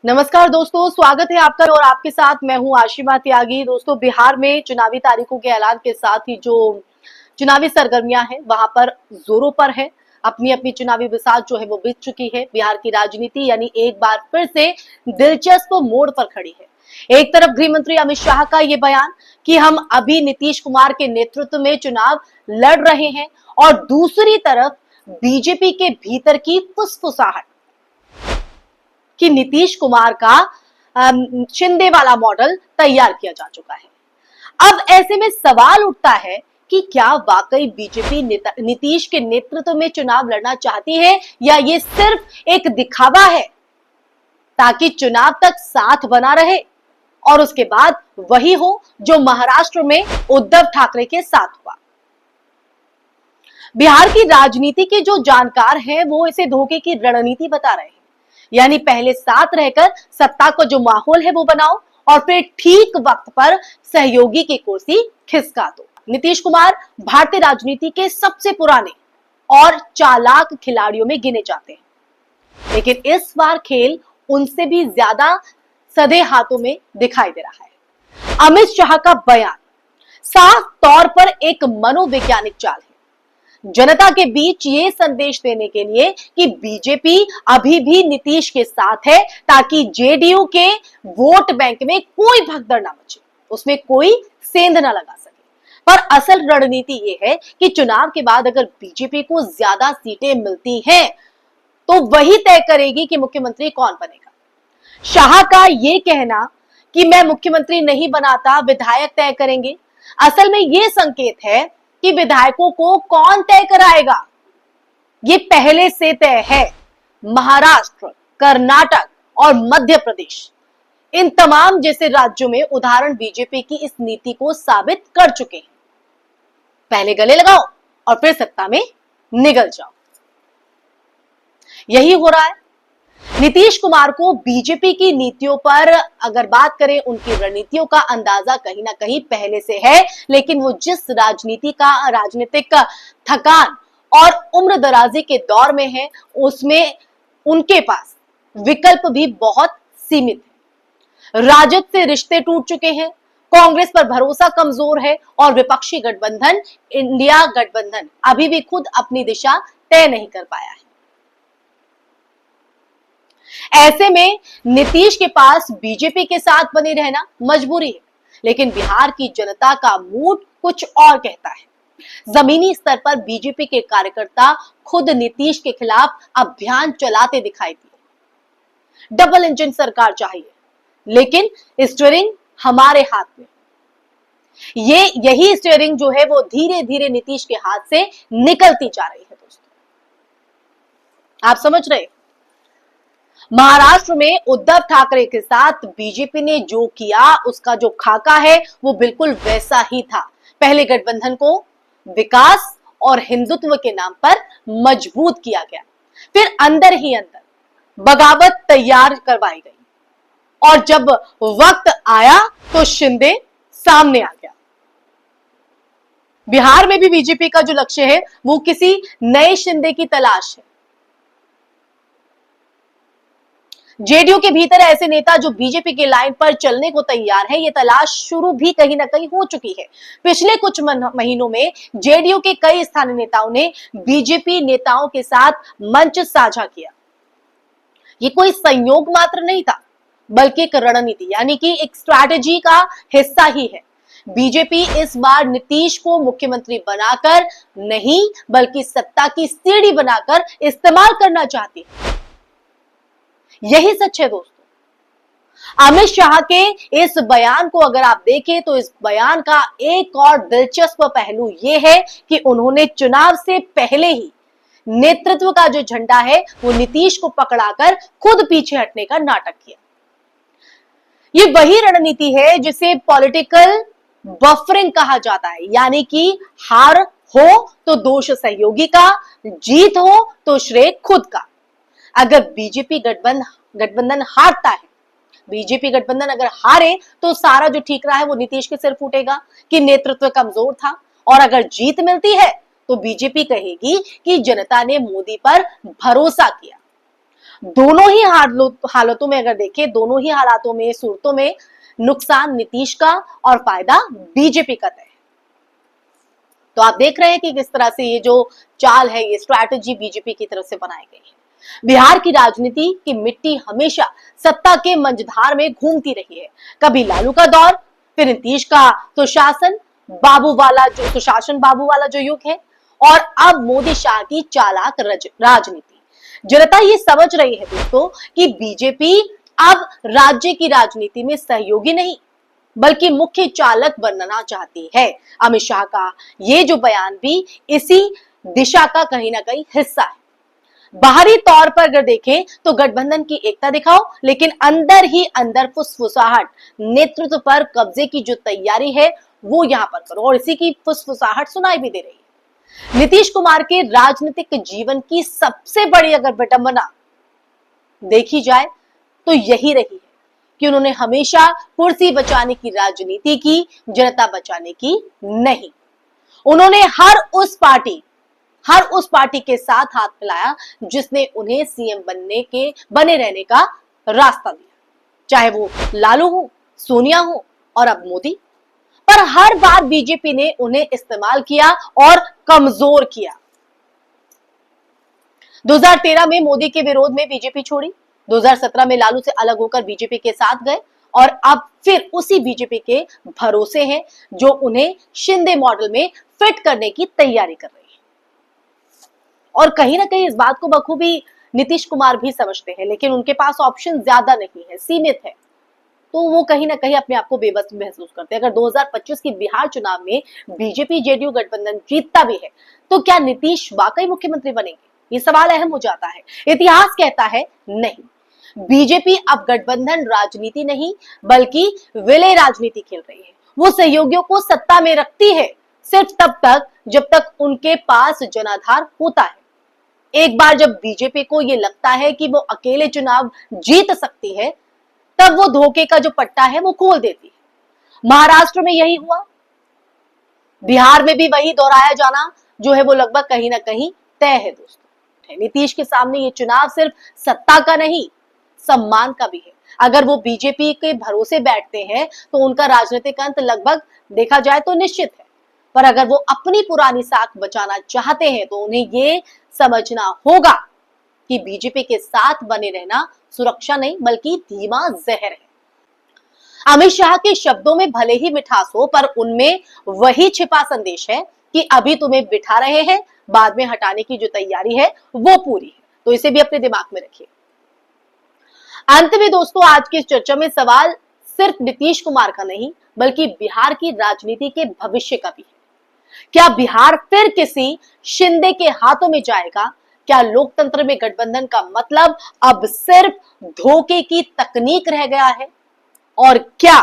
नमस्कार दोस्तों, स्वागत है आपका और आपके साथ मैं हूं आशिमा त्यागी। दोस्तों, बिहार में चुनावी तारीखों के ऐलान के साथ ही जो चुनावी सरगर्मियां हैं वहां पर जोरों पर है। अपनी अपनी चुनावी बिसात जो है वो बीत चुकी है। बिहार की राजनीति यानी एक बार फिर से दिलचस्प मोड़ पर खड़ी है। एक तरफ गृह मंत्री अमित शाह का ये बयान कि हम अभी नीतीश कुमार के नेतृत्व में चुनाव लड़ रहे हैं, और दूसरी तरफ बीजेपी के भीतर की फुसफुसाहट कि नीतीश कुमार का शिंदे वाला मॉडल तैयार किया जा चुका है। अब ऐसे में सवाल उठता है कि क्या वाकई बीजेपी नीतीश के नेतृत्व में चुनाव लड़ना चाहती है, या ये सिर्फ एक दिखावा है ताकि चुनाव तक साथ बना रहे और उसके बाद वही हो जो महाराष्ट्र में उद्धव ठाकरे के साथ हुआ। बिहार की राजनीति के जो जानकार हैं वो इसे धोखे की रणनीति बता रहे हैं। यानी पहले साथ रहकर सत्ता को जो माहौल है वो बनाओ और फिर ठीक वक्त पर सहयोगी की कुर्सी खिसका दो। नीतीश कुमार भारतीय राजनीति के सबसे पुराने और चालाक खिलाड़ियों में गिने जाते हैं, लेकिन इस बार खेल उनसे भी ज्यादा सधे हाथों में दिखाई दे रहा है। अमित शाह का बयान साफ तौर पर एक मनोवैज्ञानिक चाल है, जनता के बीच ये संदेश देने के लिए कि बीजेपी अभी भी नीतीश के साथ है, ताकि जेडीयू के वोट बैंक में कोई भगदड़ ना मचे, उसमें कोई सेंध ना लगा सके। पर असल रणनीति ये है कि चुनाव के बाद अगर बीजेपी को ज्यादा सीटें मिलती हैं तो वही तय करेगी कि मुख्यमंत्री कौन बनेगा। शाह का ये कहना कि मैं मुख्यमंत्री नहीं बनाता, विधायक तय करेंगे, असल में ये संकेत है कि विधायकों को कौन तय कराएगा ये पहले से तय है। महाराष्ट्र, कर्नाटक और मध्य प्रदेश, इन तमाम जैसे राज्यों में उदाहरण बीजेपी की इस नीति को साबित कर चुके हैं। पहले गले लगाओ और फिर सत्ता में निगल जाओ, यही हो रहा है। नीतीश कुमार को बीजेपी की नीतियों पर अगर बात करें, उनकी रणनीतियों का अंदाजा कहीं ना कहीं पहले से है, लेकिन वो जिस राजनीतिक थकान और उम्र दराजी के दौर में है, उसमें उनके पास विकल्प भी बहुत सीमित है। राजद से रिश्ते टूट चुके हैं, कांग्रेस पर भरोसा कमजोर है और विपक्षी गठबंधन इंडिया गठबंधन अभी भी खुद अपनी दिशा तय नहीं कर पाया है। ऐसे में नीतीश के पास बीजेपी के साथ बने रहना मजबूरी है, लेकिन बिहार की जनता का मूड कुछ और कहता है। जमीनी स्तर पर बीजेपी के कार्यकर्ता खुद नीतीश के खिलाफ अभियान चलाते दिखाई दिए। डबल इंजन सरकार चाहिए, लेकिन स्टीयरिंग हमारे हाथ में। यही स्टीयरिंग जो है वो धीरे धीरे नीतीश के हाथ से निकलती जा रही है। दोस्तों, आप समझ रहे हैं? महाराष्ट्र में उद्धव ठाकरे के साथ बीजेपी ने जो किया, उसका जो खाका है वो बिल्कुल वैसा ही था। पहले गठबंधन को विकास और हिंदुत्व के नाम पर मजबूत किया गया, फिर अंदर ही अंदर बगावत तैयार करवाई गई, और जब वक्त आया तो शिंदे सामने आ गया। बिहार में भी बीजेपी का जो लक्ष्य है वो किसी नए शिंदे की तलाश है। जेडीयू के भीतर ऐसे नेता जो बीजेपी के लाइन पर चलने को तैयार है, ये तलाश शुरू भी कहीं ना कहीं हो चुकी है। पिछले कुछ महीनों में जेडीयू के कई स्थानीय नेताओं ने बीजेपी नेताओं के साथ मंच साझा किया। ये कोई संयोग मात्र नहीं था, बल्कि एक रणनीति यानी कि एक स्ट्रैटेजी का हिस्सा ही है। बीजेपी इस बार नीतीश को मुख्यमंत्री बनाकर नहीं, बल्कि सत्ता की सीढ़ी बनाकर इस्तेमाल करना चाहती है। यही सच है दोस्तों। अमित शाह के इस बयान को अगर आप देखें तो इस बयान का एक और दिलचस्प पहलू यह है कि उन्होंने चुनाव से पहले ही नेतृत्व का जो झंडा है वो नीतीश को पकड़ाकर खुद पीछे हटने का नाटक किया। ये वही रणनीति है जिसे पॉलिटिकल बफरिंग कहा जाता है, यानी कि हार हो तो दोष सहयोगी का, जीत हो तो श्रेय खुद का। अगर बीजेपी गठबंधन हारता है, बीजेपी गठबंधन अगर हारे तो सारा जो ठीक रहा है वो नीतीश के सिर फूटेगा कि नेतृत्व कमजोर था, और अगर जीत मिलती है तो बीजेपी कहेगी कि जनता ने मोदी पर भरोसा किया। दोनों ही हालतों में अगर देखें, दोनों ही हालातों में, सूरतों में नुकसान नीतीश का और फायदा बीजेपी का तय है। तो आप देख रहे हैं कि किस तरह से ये जो चाल है, ये स्ट्रैटेजी बीजेपी की तरफ से बनाई गई है। बिहार की राजनीति की मिट्टी हमेशा सत्ता के मंझधार में घूमती रही है। कभी लालू का दौर, फिर नीतीश का सुशासन बाबू वाला जो युग है, और अब मोदी शाह की चालाक राजनीति। जनता ये समझ रही है दोस्तों कि बीजेपी अब राज्य की राजनीति में सहयोगी नहीं बल्कि मुख्य चालक बनना चाहती है। अमित शाह का ये जो बयान भी इसी दिशा का कहीं ना कहीं हिस्सा है। बाहरी तौर पर अगर देखें तो गठबंधन की एकता दिखाओ, लेकिन अंदर ही अंदर फुसफुसाहट, नेतृत्व पर कब्जे की जो तैयारी है वो यहां पर करो, और इसी की फुसफुसाहट सुनाई भी दे रही है। नीतीश कुमार के राजनीतिक जीवन की सबसे बड़ी अगर विडंबना देखी जाए तो यही रही है कि उन्होंने हमेशा कुर्सी बचाने की राजनीति की, जनता बचाने की नहीं। उन्होंने हर उस पार्टी के साथ हाथ मिलाया जिसने उन्हें सीएम बने रहने का रास्ता दिया, चाहे वो लालू हो, सोनिया हो और अब मोदी। पर हर बार बीजेपी ने उन्हें इस्तेमाल किया और कमजोर किया। 2013 में मोदी के विरोध में बीजेपी छोड़ी, 2017 में लालू से अलग होकर बीजेपी के साथ गए, और अब फिर उसी बीजेपी के भरोसे हैं जो उन्हें शिंदे मॉडल में फिट करने की तैयारी कर रही है। और कहीं ना कहीं इस बात को बखूबी नीतीश कुमार भी समझते हैं, लेकिन उनके पास ऑप्शन ज्यादा नहीं है, सीमित है, तो वो कहीं ना कहीं अपने आप को बेबस महसूस करते हैं। अगर 2025 की बिहार चुनाव में बीजेपी जेडीयू गठबंधन जीतता भी है तो क्या नीतीश वाकई मुख्यमंत्री बनेंगे, ये सवाल अहम हो जाता है। इतिहास कहता है नहीं, बीजेपी अब गठबंधन राजनीति नहीं बल्कि विलय राजनीति खेल रही है। वो सहयोगियों को सत्ता में रखती है सिर्फ तब तक जब तक उनके पास जनाधार होता है। एक बार जब बीजेपी को ये लगता है कि वो अकेले चुनाव जीत सकती है, तब वो धोखे का जो पट्टा है वो खोल देती है। महाराष्ट्र में यही हुआ, बिहार में भी वही दोहराया जाना जो है वो लगभग कहीं ना कहीं तय है दोस्तों। नीतीश के सामने ये चुनाव सिर्फ सत्ता का नहीं, सम्मान का भी है। अगर वो बीजेपी के भरोसे बैठते हैं तो उनका राजनीतिक अंत लगभग देखा जाए तो निश्चित है। पर अगर वो अपनी पुरानी साख बचाना चाहते हैं तो उन्हें ये समझना होगा कि बीजेपी के साथ बने रहना सुरक्षा नहीं बल्कि धीमा जहर है। अमित शाह के शब्दों में भले ही मिठास हो, पर उनमें वही छिपा संदेश है कि अभी तुम्हें बिठा रहे हैं, बाद में हटाने की जो तैयारी है वो पूरी है। तो इसे भी अपने दिमाग में रखिए। अंत में दोस्तों, आज की इस चर्चा में सवाल सिर्फ नीतीश कुमार का नहीं बल्कि बिहार की राजनीति के भविष्य का भी है। क्या बिहार फिर किसी शिंदे के हाथों में जाएगा? क्या लोकतंत्र में गठबंधन का मतलब अब सिर्फ धोखे की तकनीक रह गया है? और क्या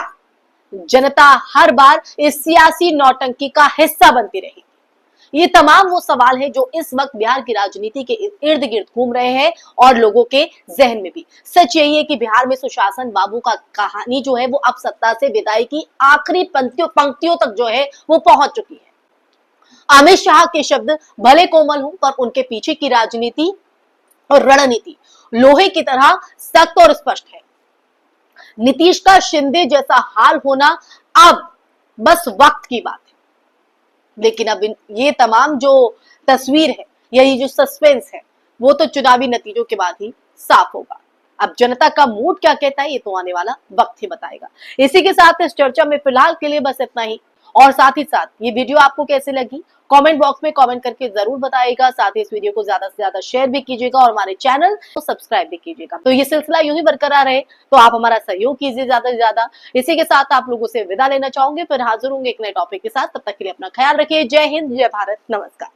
जनता हर बार इस सियासी नौटंकी का हिस्सा बनती रहेगी? ये तमाम वो सवाल है जो इस वक्त बिहार की राजनीति के इर्द गिर्द घूम रहे हैं और लोगों के जहन में भी। सच यही है कि बिहार में सुशासन बाबू का कहानी जो है वो अब सत्ता से विदाई की आखिरी पंक्तियों तक जो है वो पहुंच चुकी है। अमित शाह के शब्द भले कोमल हो, पर उनके पीछे की राजनीति और रणनीति लोहे की तरह सख्त और स्पष्ट है। नीतीश का शिंदे जैसा हाल होना अब बस वक्त की बात है, लेकिन अब ये तमाम जो तस्वीर है या ये जो सस्पेंस है वो तो चुनावी नतीजों के बाद ही साफ होगा। अब जनता का मूड क्या कहता है ये तो आने वाला वक्त ही बताएगा। इसी के साथ इस चर्चा में फिलहाल के लिए बस इतना ही, और साथ ही साथ ये वीडियो आपको कैसे लगी कमेंट बॉक्स में कमेंट करके जरूर बताइएगा। साथ ही इस वीडियो को ज्यादा से ज्यादा शेयर भी कीजिएगा और हमारे चैनल को सब्सक्राइब भी कीजिएगा। तो ये सिलसिला यूं ही बरकरार रहे तो आप हमारा सहयोग कीजिए ज्यादा से ज्यादा। इसी के साथ आप लोगों से विदा लेना चाहूंगे, फिर हाजिर होंगे एक नए टॉपिक के साथ। तब तक के लिए अपना ख्याल रखिए। जय हिंद, जय भारत, नमस्कार।